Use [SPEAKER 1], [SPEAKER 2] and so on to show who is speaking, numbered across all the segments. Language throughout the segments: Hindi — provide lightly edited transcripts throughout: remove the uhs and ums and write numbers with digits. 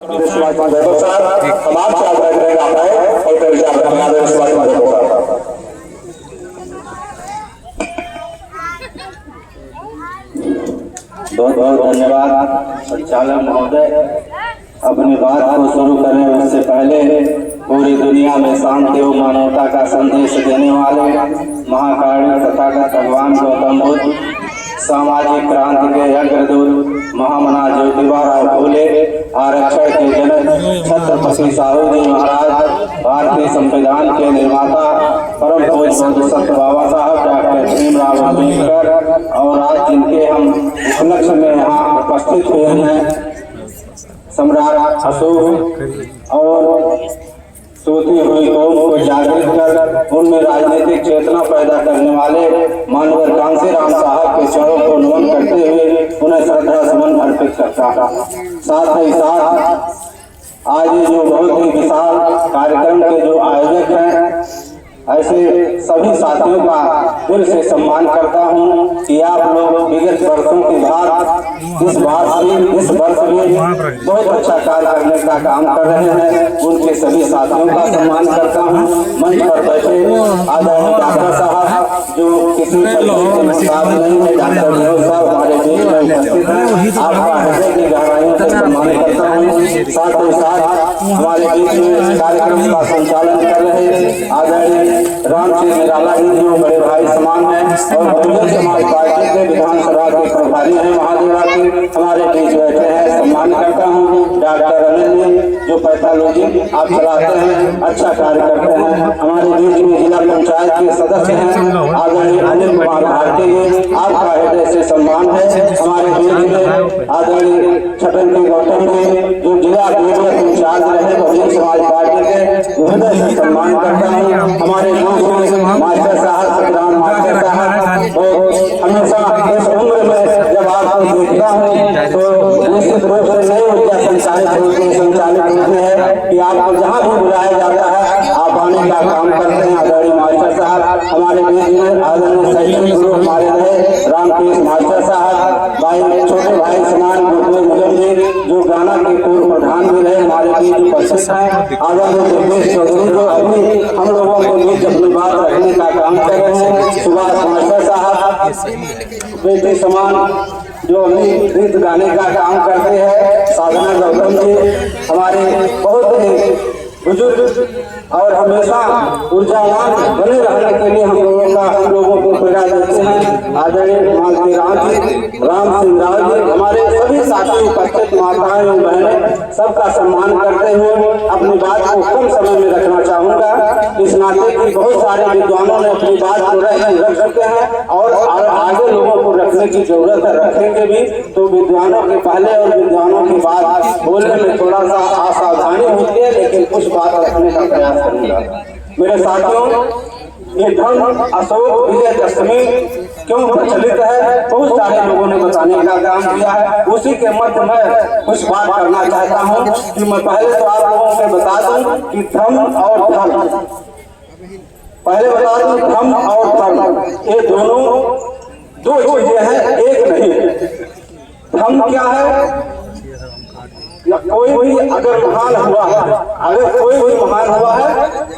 [SPEAKER 1] बहुत बहुत धन्यवाद संचालक महोदय। अपनी बात को शुरू करने उससे पहले पूरी दुनिया में शांति और मानवता का संदेश देने वाले महाकारुणिक तथागत भगवान गौतम बुद्ध, सामाजिक क्रांति के अग्रदूत महामना ज्योतिबा फूले, आरक्षण के जनक छत्रपति साहू जी महाराज, भारतीय संविधान के निर्माता परम पूज्य सत्य बाबा साहब डॉक्टर भीमराव अम्बेडकर, और आज जिनके हम उपलक्ष्य में यहाँ उपस्थित हुए हैं सम्राट अशोक और सोती हुई कौम को जागृत कर उनमें राजनीतिक चेतना पैदा करने वाले मानवर कांसीराम साहब के चरणों को नमन करते हुए उन्हें श्रद्धा सुमन अर्पित करता है। साथ ही साथ आज जो बहुत ही विशाल कार्यक्रम के जो आयोजक हैं, ऐसे सभी साथियों का दिल से सम्मान करता हूं कि आप लोग विगत वर्षों के बाद इस वर्ष में बहुत अच्छा कार्य करने का काम कर रहे हैं। उनके सभी साथियों का सम्मान करता हूं। मंच पर बैठे आदरणीय डॉक्टर साहब जो किसी नहीं है, डॉक्टर साहब हमारे बीच में उपस्थित हैं, आपका हृदय की गहराइयों से सम्मान करता हूँ। साथ ही साथ हमारे बीच में इस कार्यक्रम का संचालन कर रहे आदरणीय राम सिंह निराला जी जो बड़े भाई समान हैं और बहुजन समाज पार्टी के विधानसभा के प्रभारी हैं, महादेवा के हमारे बीच बैठे हैं, सम्मान करता हूँ। डॉक्टर अनिल जी जो पैथोलॉजी आप चलाते हैं, अच्छा कार्य करते हैं। हमारे बीच में जिला पंचायत के सदस्य हैं आदरणीय अनिल कुमार भारती जी, आपका हृदय से सम्मान है। हमारे बीच में आदरणीय छठन गौतम जी जो जिला इंचार्ज रहे बहुजन समाज पार्टी के, हृदय से सम्मान करता हूँ। हमारे मास्टर साहब सतराम मास्टर साहब हमेशा इस उम्र में जब आपको देखता हूँ तो निश्चित रूप से नई ऊर्जा संचालित होते हैं कि आपको जहाँ भी बुलाया जाता है आप आने का काम करते हैं। आदरणीय मास्टर साहब हमारे बीच में आदरणीय शैक्षणिक गुरु हमारे रहे रामकृष्ण मास्टर साहब, भाई छोटे भाई समान मुगम जी जो गाना के पूर्व प्रधान भी रहे हमारे बीच उपस्थित हैं। आदरणीय जगदीश चौधरी जो अभी हम लोगों के बीच अपनी बात रखने का काम कर रहे हैं। सुभाष मास्टर साहब बेटे समान जो अभी गीत गाने का काम करते हैं। साधना गौतम जी हमारे बहुत ही बुजुर्ग और हमेशा ऊर्जावान बने रहने के लिए हम लोगों को प्रेरणा देते हैं। आदरणीय मालती राम जी, राम सिंह राव जी, हमारे सभी साथी उपस्थित माताएं और बहनें सबका सम्मान करते हुए अपनी बात को कम समय में रखना चाहूँगा। इस नाते की बहुत सारे विद्वानों ने अपनी बात को रख सकते हैं और आगे लोगों को रखने की जरूरत है, रखेंगे भी। तो विद्वानों के पहले और विद्वानों की बात बोलने में थोड़ा सा असावधानी होती है, लेकिन कुछ बात रखने का प्रयास करूंगा। मेरे साथियों, ये धर्म अशोक विजयदशमी क्यों प्रचलित है, बहुत सारे लोगों ने बताने का काम किया है। उसी के मध्य में कुछ बात करना चाहता हूँ कि मैं पहले तो आप लोगों को बता दूं कि धर्म और धर्म, पहले बता दूं धर्म और धर्म ये दोनों दो चीजें हैं, एक नहीं। धर्म क्या है? कोई भी अगर महान हुआ है, अगर कोई भी महान हुआ है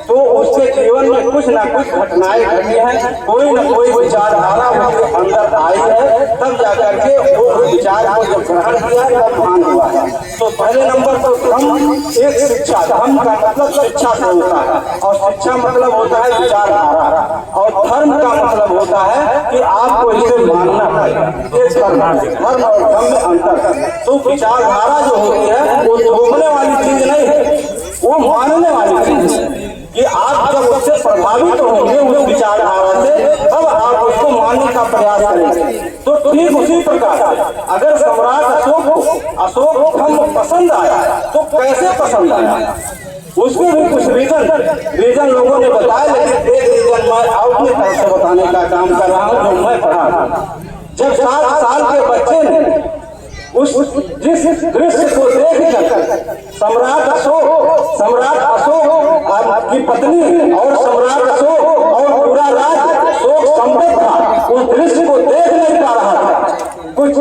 [SPEAKER 1] तो उसके जीवन में कुछ ना कुछ घटनाएं घटी हैं, कोई ना कोई विचारधारा उसके अंदर आई है, तब जाकर के वो विचार को जब ग्रहण किया तब महान हुआ है। तो पहले नंबर तो धर्म एक शिक्षा, धर्म का मतलब शिक्षा से होता है और शिक्षा मतलब होता है विचारधारा, और धर्म का मतलब होता है कि आपको इसे मानना पड़ेगा। धर्म और धर्म में अंतर है। तो विचारधारा जो होती है वो थोपने वाली चीज नहीं है, वो मानने वाली चीज है कि आप जब उससे प्रभावित होंगे उस विचारधारा से, तब आप उसको मानने का प्रयास करेंगे। तो ठीक उसी प्रकार अगर सम्राट अशोक को अशोक धर्म पसंद आया तो कैसे पसंद आया, उसको भी कुछ रीजन लोगों ने बताया, लेकिन एक रीजन मैं अपनी तरफ से बताने का काम कर रहा हूँ जो मैं पढ़ा। जब 7 साल के बच्चे ने उस जिस दृश्य को देखकर सम्राट अशोक की पत्नी और सम्राट अशोक और पूरा राज्य शोक संपन्न था, उस दृश्य को देख नहीं पा रहा था। कुछ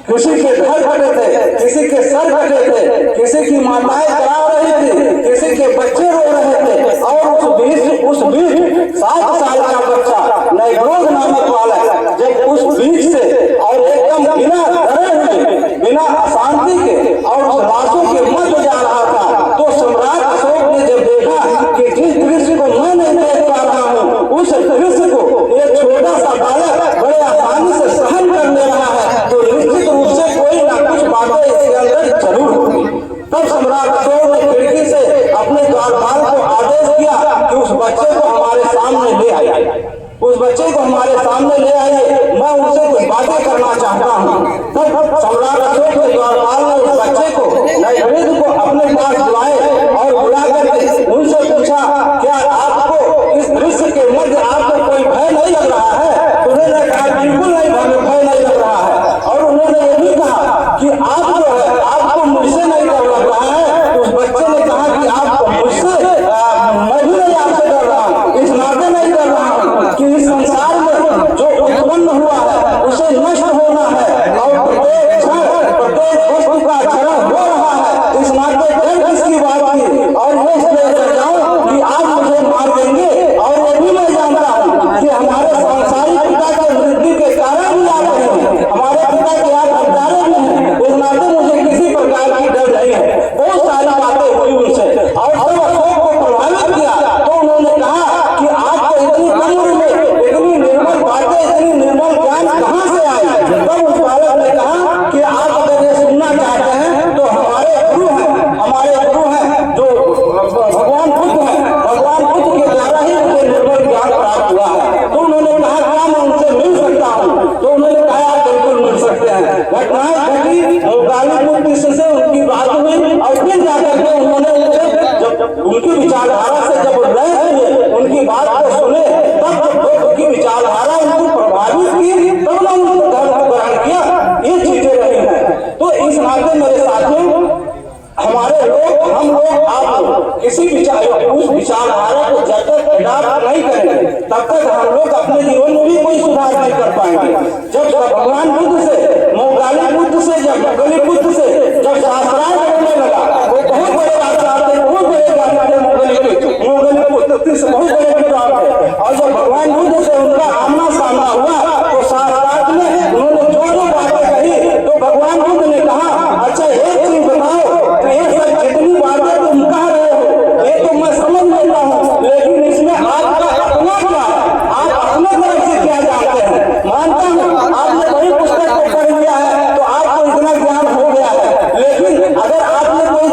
[SPEAKER 1] किसी के घर फटे थे, किसी के सर फटे थे, किसी की माताएं करा रही थी, किसी के बच्चे रो रहे थे, और उस बीच 7 साल का बच्चा नैग्रोग नामक वाला जब उस बीच से और एकदम बिना डरे हुए, बिना अशांति के और उस लाशों के मध्य जा रहा था, तो सम्राट अशोक ने जब देखा कि जिस दृश्य को मैं नहीं देख पा रहा हूँ, उस दृश्य को एक छोटा सा बालक बड़े आसानी से सहन कर ले रहा है, तो निश्चित रूप से कोई ना कुछ बातें इसके अंदर जरूर होगी। तब सम्राट अशोक ने खिड़की से अपने द्वारपाल को आदेश दिया कि उस बच्चे को हमारे सामने ले आइए, उस बच्चे को हमारे सामने ले आइए, मैं उनसे कुछ बातें करना चाहता हूँ। तब सम्राट अशोक के द्वारपाल ने उस बच्चे को नैवेद्य को अपने पास बुलाए और बुला करके उनसे पूछा, क्या आपको इस दृश्य के मध्य आपको कोई भय नहीं लग रहा है? उन्होंने कहा बिल्कुल नहीं, हमें भय नहीं लग रहा है। और उन्होंने ये भी कहा कि आप जो है आपको मुझसे नहीं डर लग रहा है। उस बच्चे ने कहा कि आप मुझसे मैं भी नहीं आपसे डर रहा हूँ, इस नाते नहीं डर रहा हूँ कि इस संसार में जो उत्पन्न हुआ है उसे नष्ट होना है और प्रत्येक वस्तु का क्षरण हो रहा है, इस नाते डर किसकी बात की। और मैं इसलिए डर जाऊँ कि आप मुझे मार देंगे, और ये भी मैं जानता हूँ कि हमारे सांसारिक पिता के मृत्यु के कारण भी आप हैं, हमारे पिता के आप हत्यारे में हैं, इस नाते मुझे किसी प्रकार की डर नहीं है। बहुत सारी बातें हुई उनसे और तब अशोक को प्रभावित किया, तो उन्होंने कहा कि आपको इतनी कम उम्र में इतनी निर्मल बातें, इतनी निर्मल ज्ञान कहाँ से आई? तब उस बालक ने कहा कि आप अगर ये सुनना चाहते हैं तो हमारे गुरु हैं जो भगवान बुद्ध हैं, भगवान बुद्ध के द्वारा ही मुझे निर्मल ज्ञान प्राप्त हुआ है। तो उन्होंने कहा क्या मैं उनसे मिल सकता हूँ? तो उन्होंने कहा आप बिल्कुल मिल सकते हैं। घटनाएं घटी, गालीपुर कृष्ण से उनकी बात हुई और फिर जाकर के उन्होंने जब उनकी विचारधारा से जब रहे हुए उनकी बात को सुने, तब उनकी विचारधारा उनको प्रभावित की, तब ना उनको धर्म को ग्रहण किया। ये चीजें रही हैं। तो इस नाते मेरे साथियों, हमारे लोग, हम लोग, आप लोग किसी उस विचारधारा को जब तक अडॉप्ट नहीं करेंगे तब तक हम लोग अपने जीवन में भी कोई सुधार नहीं कर पाएंगे। जब भगवान बुद्ध से, मौगाली बुद्ध से, जब गली बुद्ध से जब शास्त्रार्थ होने लगा, वो बहुत बड़े आचार्य थे, बहुत बड़े ज्ञानी थे, मौगली बुद्ध से बहुत बड़े विद्वान थे। और जब भगवान बुद्ध से उनका आमना सामना हुआ तो शास्त्रार्थ में उन्होंने जो बातें कही, तो भगवान बुद्ध ने कहा, अच्छा एक चीज बताओ, ये सब जितनी बातें तुम कह रहे हो ये तो मैं समझ लेता हूँ, लेकिन इसमें आपका अपना क्या है? आप अपने तरफ से क्या जानते हैं? मानता हूँ आपने बड़ी पुस्तक को पढ़ लिया है तो आपको इतना ज्ञान हो गया है, लेकिन अगर आपने कोई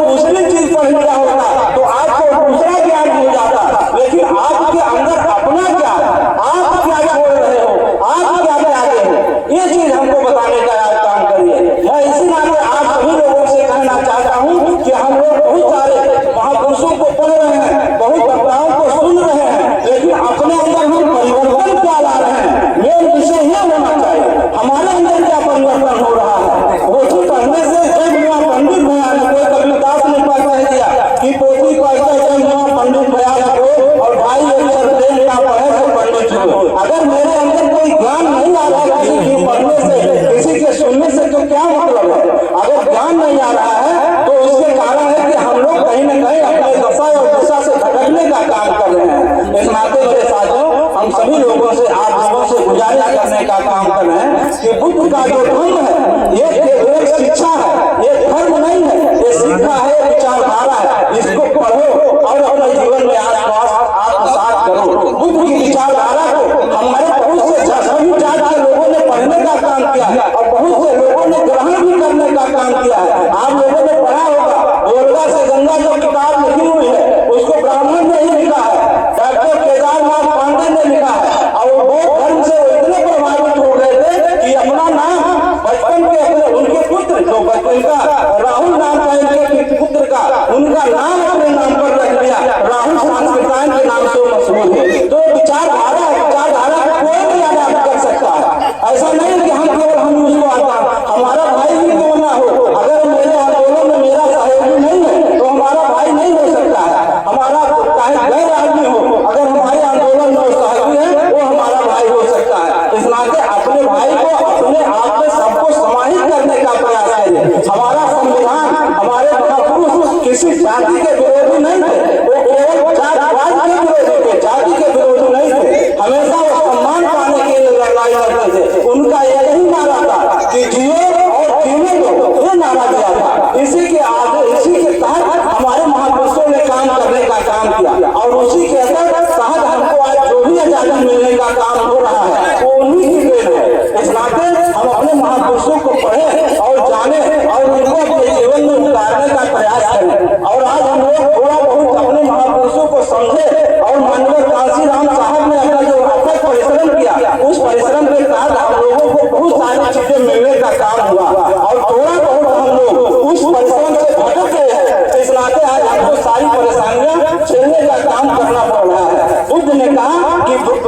[SPEAKER 1] किसी जाति के विरोधी नहीं थे, वो केवल जातिवाद के विरोधी थे, जाति के विरोधी नहीं थे। हमेशा वो सम्मान पाने के लिए लड़ाई लड़ते थे। उनका यही नारा था कि जियो और जीने दो, ये नारा दिया था। इसी के आगे, इसी के तहत हमारे महापुरुषों ने काम करने का काम किया और उसी के तहत हमको आज जो भी आजादी मिलने का काम हो रहा है वो उन्हीं की देन है। इस नाते हम अपने महापुरुषों को पढ़े और जाने और उनको अपने जीवन में उतारने का प्रयास करें। और आज हम लोग थोड़ा बहुत अपने महापुरुषों को समझे और माननीय कांशीराम साहब ने अपना जो अथक परिश्रम किया, उस परिश्रम के तहत हम लोगों को बहुत सारी चीजें मिलने का काम हुआ और थोड़ा बहुत हम लोग उस परिश्रम से भटक गए हैं। इस नाते आज हमको सारी परेशानियां झेलने का काम करना पड़ रहा है। बुद्ध ने कहा कि व्यक्ति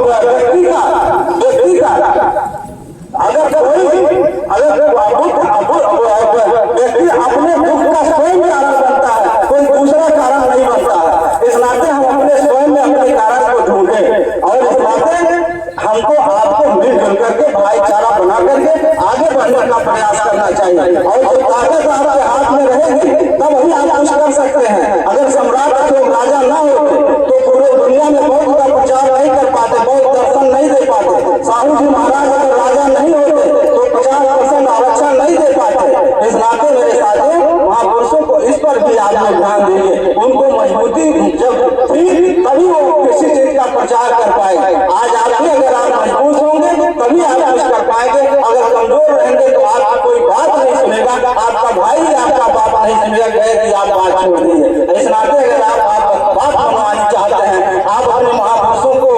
[SPEAKER 1] का व्यक्ति अपने दुख का स्वयं कारण बनता है, कोई दूसरा कारण नहीं बनता है। इस नाते हम अपने स्वयं में अपने कारण को ढूंढे और इस नाते हमको आपको मिलजुल करके भाईचारा बना करके आगे बढ़ने का प्रयास करना चाहिए। और जो ताकत आपके हाथ में रहेगी तब ही आप कुछ कर सकते हैं। अगर सम्राट अशोक राजा न होते तो पूरे दुनिया में बहुत का प्रचार नहीं कर पाते, बहुत दर्शन नहीं दे पाते। साहू जी महाराज अगर राजा नहीं होते तो 50% आरक्षण नहीं दे पाते। इस नाते मेरे साथियों, महापुरुषों को इस पर भी आप लोग ध्यान दीजिए। उनको मजबूती जब थी तभी वो किसी चीज का प्रचार कर पाएंगे। आज आप भी अगर आप मजबूत होंगे तभी आप कुछ कर पाएंगे। अगर कमजोर रहेंगे तो आपका कोई बात नहीं सुनेगा, आपका भाई आपका बात नहीं सुनेगा, कहे कि आप बात छोड़ दीजिए। इस नाते अगर आप बात मनवानी चाहते हैं, आप अपने महापुरुषों को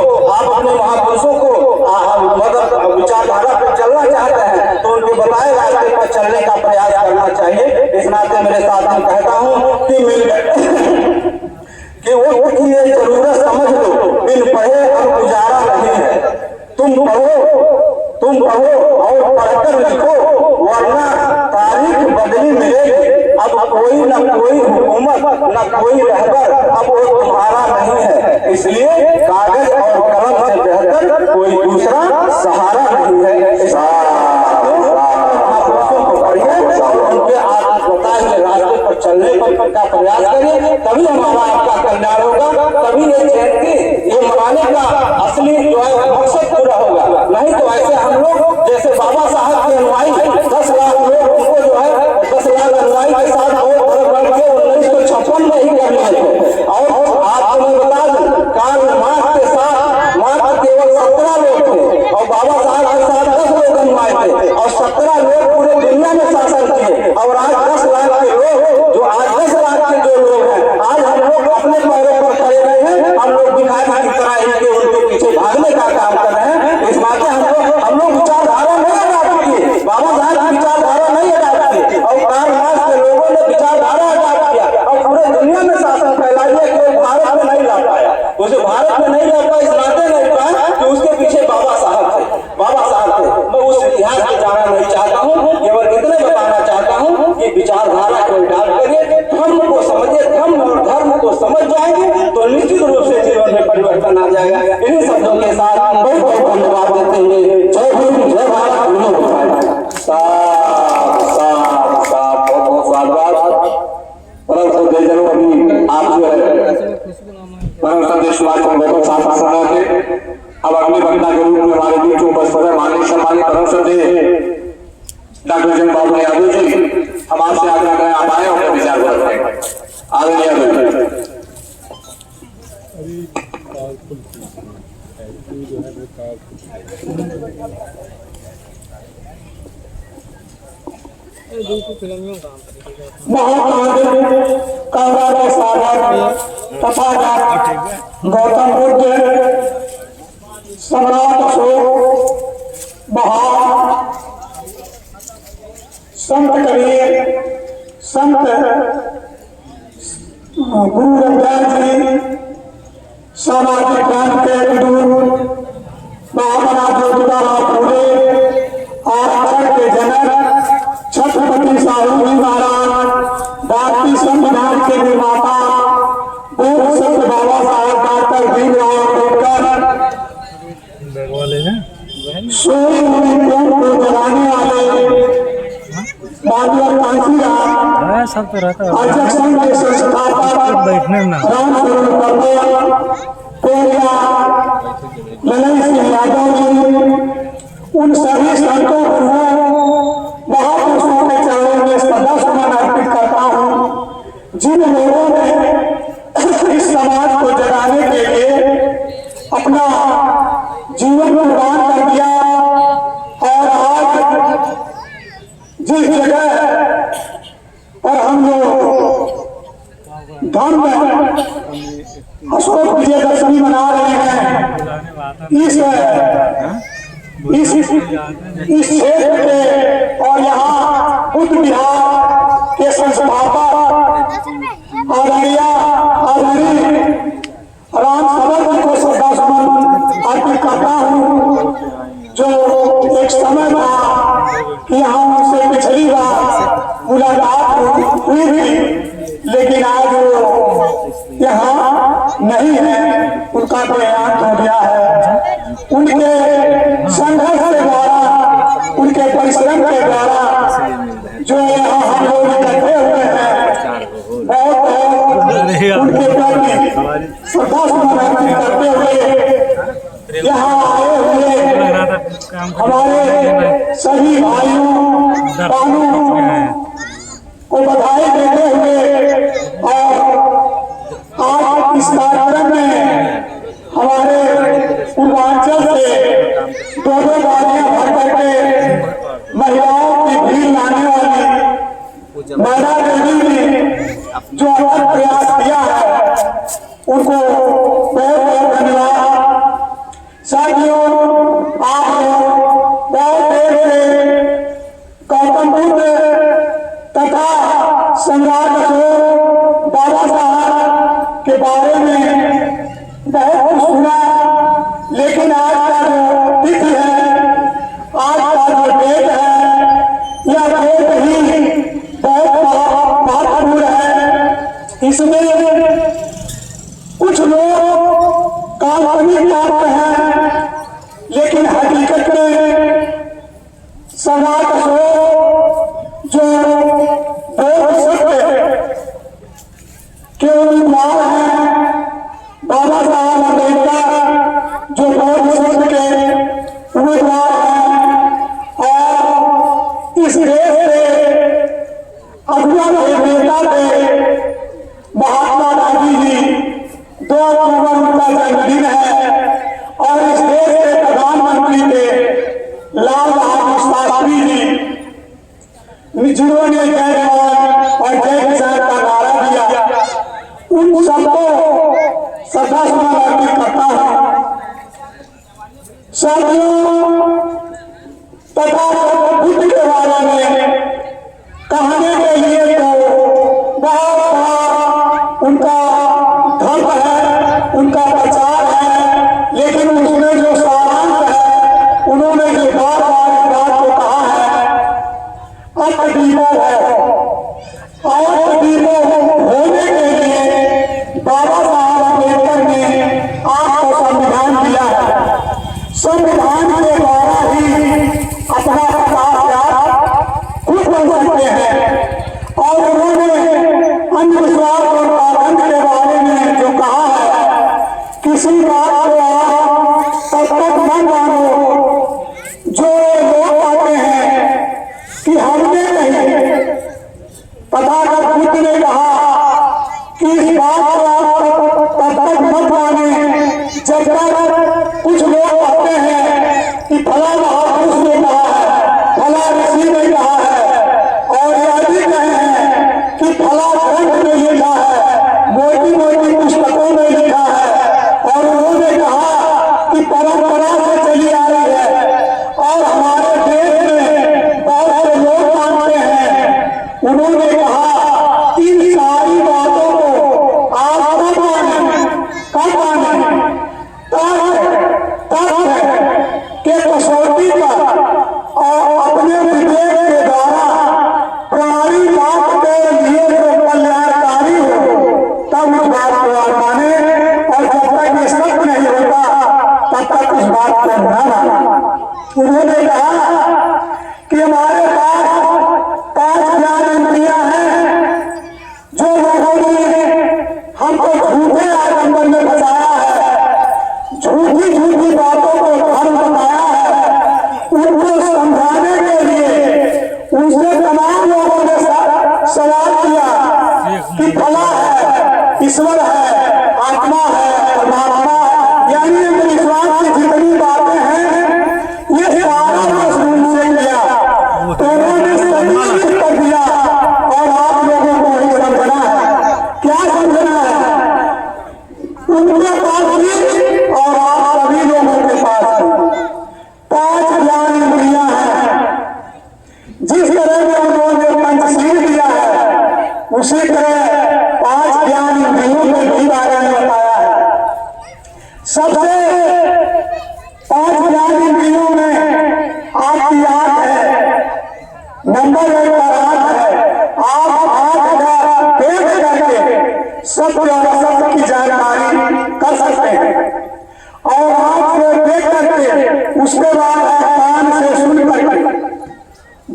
[SPEAKER 1] मतलब विचारधारा पर चलना चाहते हैं तो उनके बताए रास्ते पर चलने का प्रयास करना चाहिए। इस नाते मेरे साथ मैं कहता हूँ कि कि वो की ये जरूरत समझ लो, बिन पढ़े अब गुजारा नहीं है। तुम पढ़ो और पढ़कर लिखो, वरना तारीख बदली मिलेगी। अब कोई न कोई हुकूमत न कोई रहबर अब वो तुम्हारा नहीं है। इसलिए कागज और कलम से बेहतर कोई दूसरा सहारा नहीं है। महापुरुषों को पढ़िए, उनके बताए हुए रास्ते पर चलने का प्रयास करिए, तभी हमारा आपका कल्याण होगा। तभी ये जयंती ये मनाने का असली जो है मकसद पूरा होगा। नहीं तो ऐसे हम लोग जैसे बाबा साहब के अनुयायी 10 लाख लोग उनको जो है 10 लाख अनुयायी के साथ बढ़ के 1956 में ही कर लिए थे। और आपको मैं बता दूं, कार्ल मार्क्स के साथ मात्र केवल 17 लोग थे और बाबा साहब के साथ 10 लोग अनुयायी थे और 17 लोग पूरे दुनिया में शासन किए। और आज 10 लाख के लोग, जो आज 10 लाख के जो लोग हैं, आज हम लोग अपने पैरों पर खड़े रहे हैं। हम लोग भिखारी की तरह इनके उनके पीछे भागने का काम कर रहे हैं। इस नाते हम लोग विचारधारा नहीं अडाप्ट किए, बाबा साहब विचारधारा नहीं अडाप्ट की और कार्ल मार्क्स के लोगों ने विचारधारा अडाप्ट किया और पूरे दुनिया में शासन फैला दिया। केवल भारत में नहीं ला पाया, उसे भारत में नहीं ला पाया इस नाते नहीं पाया कि उसके पीछे बाबा साहब थे। मैं उस इतिहास को जाना नहीं चाहता हूँ, केवल इतने बताना चाहता हूँ कि विचारधारा को अडाप्ट करिए, धर्म को समझिए। धर्म को समझ जाएंगे तो निश्चित रूप से जीवन में परिवर्तन आ जाएगा। इन्हीं शब्दों के साथ बहुत बहुत धन्यवाद देते हुए जय हिंद, जय भारत। आप जो है परम संदेश बहुत साथ समय थे। अब अगली वक्ता के रूप में हमारे बीच उपस्थित है माननीय सम्मानित परम संदेश डॉक्टर जन बाबू यादव जी। हम आपसे आग्रह करें आप आए अपने विचार को रखें। आदरणीय गौतम बुद्ध, सम्राट अशोक, महान संत कबीर, संत गुरु रविदास जी, सामाजिक क्रांति के दूर महात्मा ज्योतिबा फूले, आरक्षण के जनक छत्रपति साहू जी महाराज, भारतीय संविधान के निर्माता पूर्व संत बाबा साहब डॉक्टर भीमराव अम्बेडकर, सोई हुई को जलाने वाले माननीय कांशीराम
[SPEAKER 2] सब तो रहता है।
[SPEAKER 3] अध्यक्ष संघ के संस्थापक
[SPEAKER 2] बैठने में
[SPEAKER 3] रामचरण ललन सिंह यादव जी, उन सभी संतों गुरुओं महापुरुषों के चरणों में श्रद्धा सुमन अर्पित करता हूँ, जिन लोगों ने इस समाज को जगाने के लिए अपना जीवन कुर्बान कर दिया और आज जिस जगह पर हम लोग धर्म अशोक विजयदशमी मना रहे हैं, इस क्षेत्र के और यहाँ बुद्ध विहार के संस्थापक आदरणीय राम सबर जी को श्रद्धा सुमन अर्पित करता हूँ, जो एक समय था कि यहाँ उनसे पिछली बार मुलाकात हुई थी, लेकिन आज वो यहाँ नहीं है, उनका देहांत हो गया है। उनके संघर्ष के द्वारा, उनके परिश्रम के द्वारा जो यहाँ हम लोग इकट्ठे हुए हैं, बहुत उनके प्रति श्रद्धा सुमन अर्पित करते हुए यहाँ आए हुए हमारे सभी भाइयों बहनों को बधाई देते हुए और आज इस कार्यक्रम में हमारे पूर्वांचल से दो गाड़ियां भर करके महिलाओं की भीड़ लाने वाली मैडा देवी ने जो अलग प्रयास किया है, उनको बहुत बहुत धन्यवाद। साथियों, आप बहुत देर से गौतम बुद्ध तथा सम्राट अशोक बाबा साहब के बारे में बहुत कुछ सुना, लेकिन आज का जो तिथि है, आज का जो डेट है, यह डेट ही बहुत महत्वपूर्ण है। इसमें कुछ लोग काल्पनिक मात्र हैं, लेकिन हकीकत में सम्राट अशोक जो बहुत सत्य के उम्मीदवार हैं, बाबा साहब अम्बेडकर जो बहुत सत्य के उम्मीदवार हैं, और इस देश से अगुआ नेता थे महात्मा गांधी जी। 2 अक्टूबर उनका जन्मदिन है और इस देश के प्रधानमंत्री थे लाल बहादुर शास्त्री जी, जिन्होंने जय जवान और जय किसान का नारा दिया। उन सबको श्रद्धा सुमन अर्पित करता हूँ। साथियों, तथा बुद्ध के बारे में कहने के लिए तो बहुत बड़ा उनका धर्म है, उनका प्रचार है, लेकिन उसमें जो सारांश है, उन्होंने जो बार बार इस बात को कहा है, अतदीपो है। अतदीपो होने के लिए बाबा साहब अम्बेडकर ने आपको संविधान दिया है। संविधान के द्वारा ही अपना प्रकाश खुद बन सकते हैं, और उन्होंने अंधविश्वास और पाखंड के बारे में जो कहा है, किसी बात को आप तब तक न मानो जो लोग कहते हैं कि हमने नहीं। तथागत बुद्ध ने कहा कि इस बात को आप तब तक मत माने जब तक कुछ लोग कहते हैं कि फला महापुरुष ने कहा है, फला ऋषि ने कहा है, और यह भी कहे हैं कि फला ग्रंथ में लिखा है, मोटी मोटी पुस्तकों में लिखा है, और उन्होंने कहा कि परंपरा से चली आ रही है और हमारे देश में बहुत से लोग मानते हैं। उन्होंने कहा इन सारी बातों को आप कब माने तब के कसौटी पर और अपने विवेक के द्वारा प्राणी बात के लिए जो कल्याणकारी हो, तब उस बात को आप माने, और जब तक ये सत्य नहीं होता तब तक उस बात को न माना। उन्होंने कहा कि हमारे पास 5 ज्ञान इंद्रियां हैं, आपको झूठे आडंबर में फंसाया है, झूठी झूठी बातों को धर्म बताया है, उनको समझाने के लिए उनसे तमाम लोगों ने सवाल किया कि भला है, ईश्वर है, आत्मा है, परमात्मा है, यानी विश्वास की जितनी बातें हैं ये सारा मजमून से किया, तो उन्होंने सही कर दिया। और आप लोगों को ही समझना है, क्या समझना है? उनके पास भी और आप सभी लोगों के पास भी 5 ज्ञान इंद्रियां हैं। जिस तरह से उन्होंने पंचशील दिया है उसी तरह 5 ज्ञान इंद्रियों के भी बारे में बताया है। सबसे 5 ज्ञान इंद्रियों में आपकी आंख है, नंबर 1 पर आंख है। आप आंख का देख करके सत्य और असत्य की जानकारी कर सकते हैं, और आंख से देख करके उसके बाद कान से सुन करके,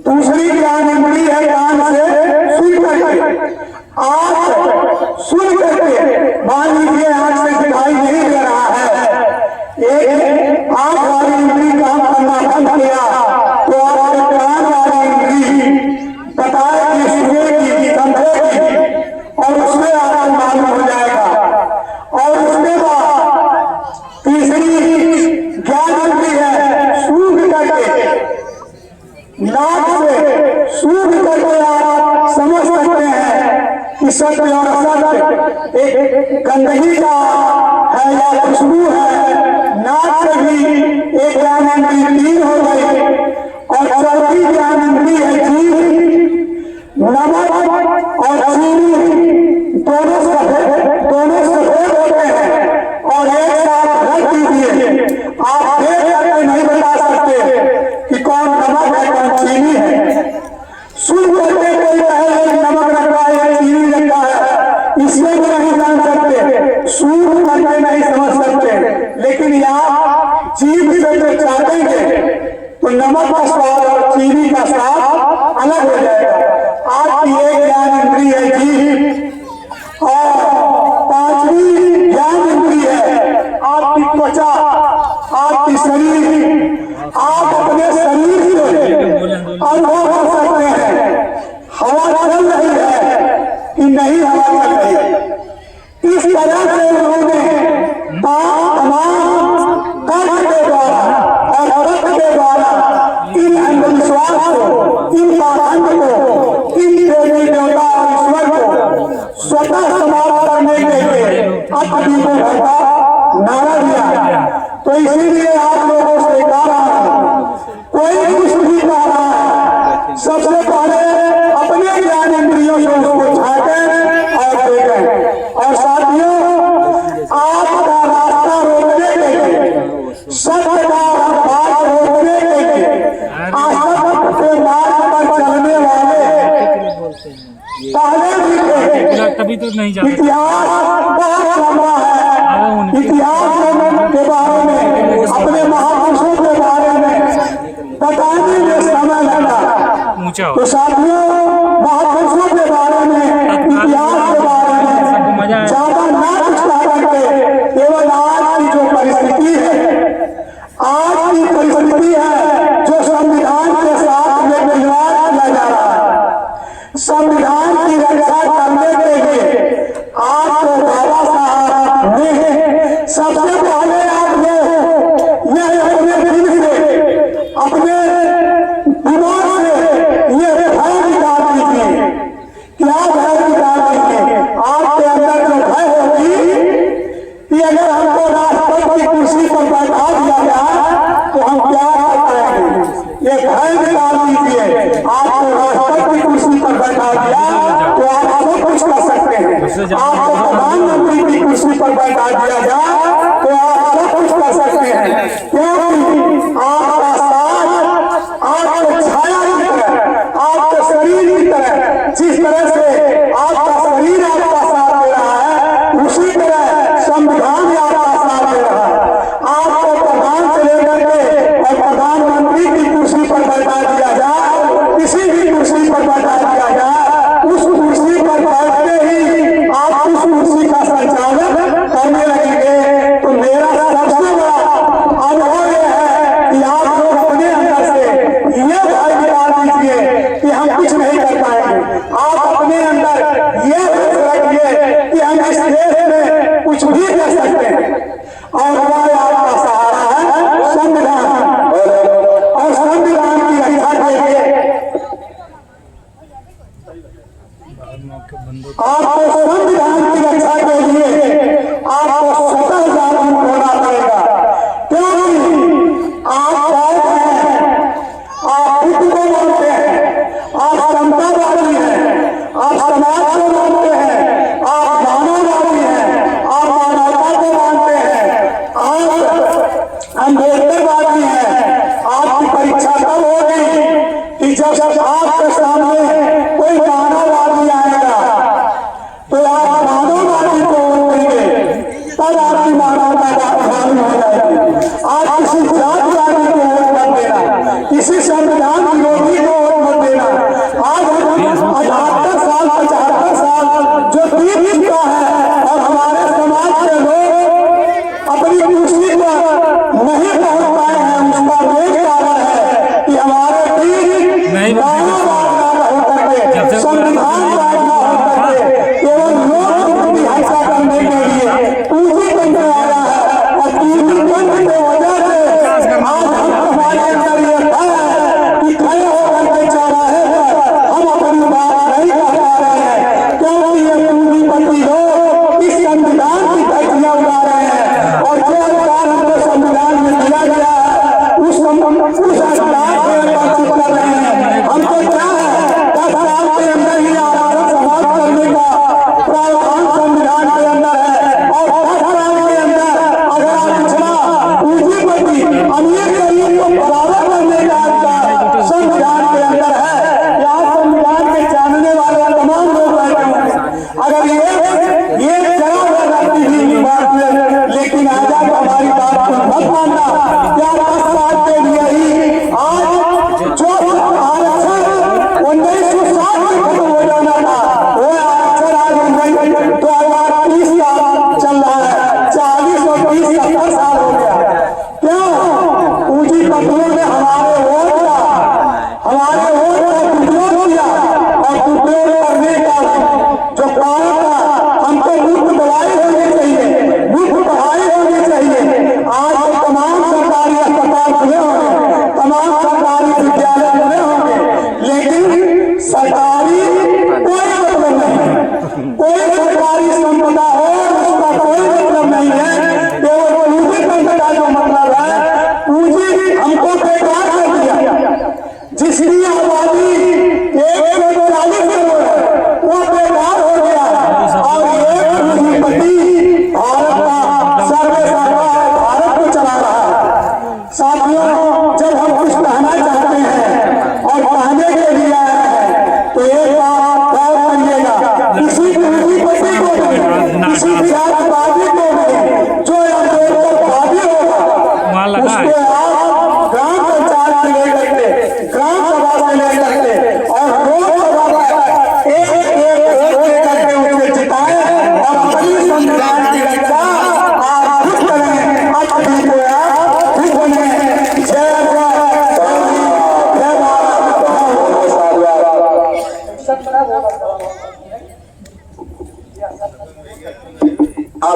[SPEAKER 3] दूसरी ज्ञान इंद्री है कान से सुन करके। आंख सुन करके मान लीजिए आंख से दिखाई नहीं दे रहा है, एक आंख वाली इंद्री काम करना बंद किया तो आपके कान वाली इंद्री बताएगी, सुनेगी, समझेगी और उसमें आपको मालूम हो जाएगा। और उसके बाद तीसरी ज्ञान इंद्री है सूंघ करके, नाक से सूंघ करके आप समझ सकते हैं कि सत्य और असत्य एक गंदगी का है या खुशबू है। नाक से भी एक ज्ञान इंद्री 3 हो गई, और चौथी ज्ञान इंद्री है जीभ। नमक और चीनी दोनों सफेद होते हैं और एक साथ रख दीजिए, आप देख करके नहीं बता सकते कि कौन नमक है कौन चीनी है। सुन करके कोई कहे नमक रखा है या चीनी रखा है, इसमें भी नहीं जान सकते, सूंघ करके नहीं समझ सकते। लेकिन आप जीभ से जो चाटेंगे तो नमक का स्वाद और चीनी का स्वाद अलग हो जाएगा। आपकी एक ज्ञान इंद्री है जीभ, और 5वीं ज्ञान इंद्री है आपकी त्वचा, आपकी शरीर। आप अपने शरीर से अनुभव कर सकते हैं हवा चल रही है कि नहीं हवा चल रही है। इस तरह से उन्होंने तमाम कर्म के द्वारा और तर्क के द्वारा इन अंधविश्वास को, इन पाखंड को, इन देवी देवता और ईश्वर को स्वतः समाप्त करने के लिए अद्भुत का नारा दिया। तो इसीलिए आप लोगों से कह रहा हूं, कोई कुछ भी कह रहा है, सबसे पहले अपने ज्ञान इंद्रियों से उसको झांकें और देखें। और साथियों, आपका रास्ता रोकने के लिए, सत्य का बात रोकने के लिए, असत्य के मार्ग पर चलने वाले पहले भी थे। इतिहास बहुत लंबा है, इतिहास के बारे में, अपने महापुरुषों के बारे में बताने में समय लगा। तो साथियों, महापुरुषों के बारे में, इतिहास के बारे में ज्यादा ना कुछ करके केवल आज की जो परिस्थिति है, आज की परिस्थिति है जो संविधान के साथ में खिलवाड़ किया जा रहा है। संविधान की रक्षा करने के लिए आपको बाबा साहब ने सबसे पहले आपको यह अपने दिल से, अपने दिमाग से ये भय निकाल दीजिए। क्या भय निकाल दीजिए? आपके अंदर जो भय होगी कि अगर हमको राष्ट्रपति की कुर्सी पर बैठा दिया जाए तो हम क्या कर पाएंगे, ये भय निकाल दीजिए। आपको राष्ट्रपति की कुर्सी पर बैठा दिया तो आप सब कुछ कर सकते हैं। आपको प्रधानमंत्री की कुर्सी पर बैठा दिया जाए तो आप सब कुछ कर सकते हैं, क्योंकि आपका साथ आपको छाया की तरह, आपके शरीर की तरह, जिस तरह से आपका शरीर आपका साथ दे रहा है, उसी तरह संविधान आपका साथ दे रहा है। आपको प्रधान से लेकर के और प्रधानमंत्री की कुर्सी पर बैठा दिया जाए, किसी भी कुर्सी पर बैठा दिया जाए, उस कुर्सी पर बैठते ही आप उस कुर्सी का संचालन हम इस देश में कुछ भी कर सकते हैं और